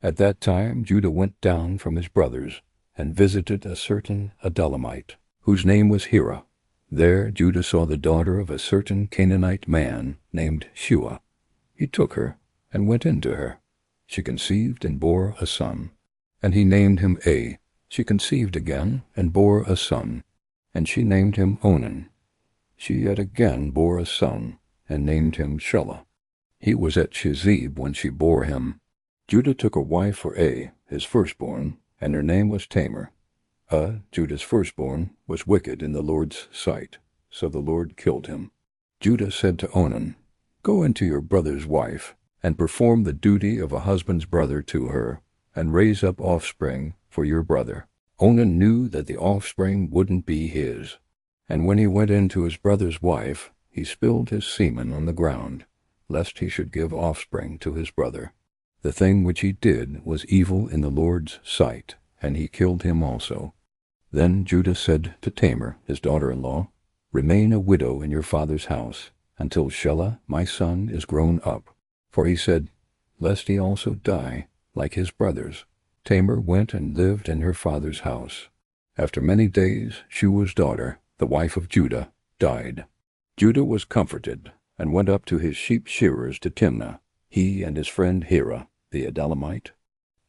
At that time Judah went down from his brothers, and visited a certain Adullamite, whose name was Heir. There Judah saw the daughter of a certain Canaanite man named Shelah. He took her, and went in to her. She conceived and bore a son, and he named him A. She conceived again, and bore a son, and she named him Onan. She yet again bore a son, and named him Shelah. He was at Chizib when she bore him. Judah took a wife for A, his firstborn, and her name was Tamar. Judah's firstborn, was wicked in the Lord's sight, so the Lord killed him. Judah said to Onan, "Go into your brother's wife, and perform the duty of a husband's brother to her, and raise up offspring for your brother." Onan knew that the offspring wouldn't be his, and when he went in to his brother's wife, he spilled his semen on the ground, lest he should give offspring to his brother. The thing which he did was evil in the Lord's sight, and he killed him also. Then Judah said to Tamar, his daughter-in-law, "Remain a widow in your father's house, until Shelah my son is grown up." For he said, "Lest he also die, like his brothers." Tamar went and lived in her father's house. After many days Shua's daughter, the wife of Judah, died. Judah was comforted, and went up to his sheep shearers to Timnah, he and his friend Heir, the Adullamite.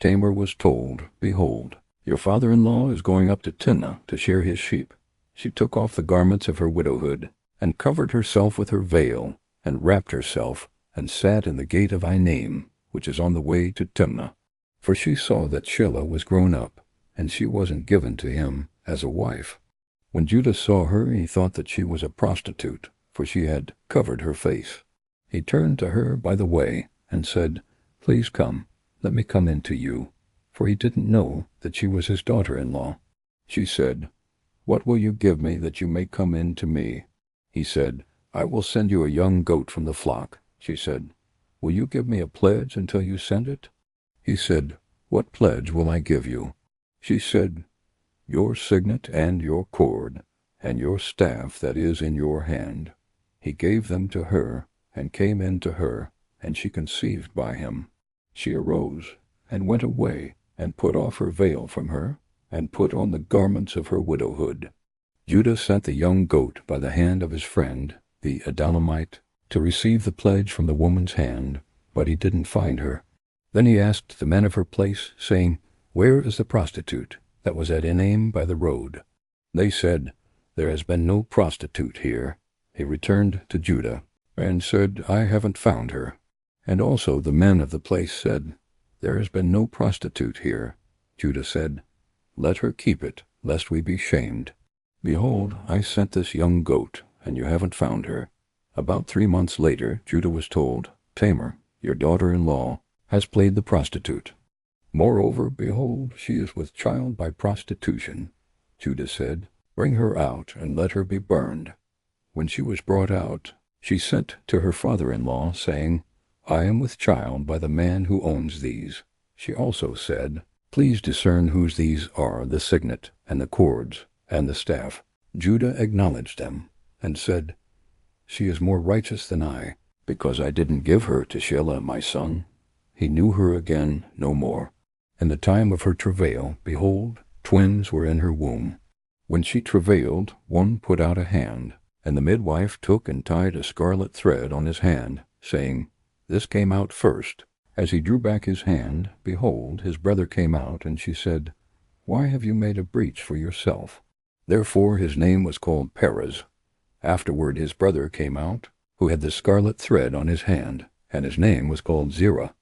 Tamar was told, "Behold, your father-in-law is going up to Timnah to shear his sheep." She took off the garments of her widowhood, and covered herself with her veil, and wrapped herself, and sat in the gate of Enaim, which is on the way to Timnah. For she saw that Shelah was grown up, and she wasn't given to him as a wife. When Judah saw her, he thought that she was a prostitute, for she had covered her face. He turned to her by the way, and said, "Please come, let me come in to you," for he didn't know that she was his daughter-in-law. She said, "What will you give me that you may come in to me?" He said, "I will send you a young goat from the flock." She said, "Will you give me a pledge until you send it?" He said, "What pledge will I give you?" She said, "Your signet and your cord, and your staff that is in your hand." He gave them to her, and came in to her, and she conceived by him. She arose, and went away, and put off her veil from her, and put on the garments of her widowhood. Judah sent the young goat by the hand of his friend, the Adullamite, to receive the pledge from the woman's hand, but he didn't find her. Then he asked the men of her place, saying, "Where is the prostitute that was at Enaim by the road?" They said, "There has been no prostitute here." He returned to Judah, and said, "I haven't found her." And also the men of the place said, "There has been no prostitute here." Judah said, "Let her keep it, lest we be shamed. Behold, I sent this young goat, and you haven't found her." About 3 months later, Judah was told, "Tamar, your daughter-in-law, has played the prostitute. Moreover, behold, she is with child by prostitution." Judah said, "Bring her out, and let her be burned." When she was brought out, she sent to her father-in-law, saying, "I am with child by the man who owns these." She also said, "Please discern whose these are, the signet, and the cords, and the staff." Judah acknowledged them, and said, "She is more righteous than I, because I didn't give her to Shelah my son." He knew her again no more. In the time of her travail, behold, twins were in her womb. When she travailed, one put out a hand, and the midwife took and tied a scarlet thread on his hand, saying, "This came out first." As he drew back his hand, behold, his brother came out, and she said, "Why have you made a breach for yourself?" Therefore his name was called Perez. Afterward his brother came out, who had the scarlet thread on his hand, and his name was called Zerah.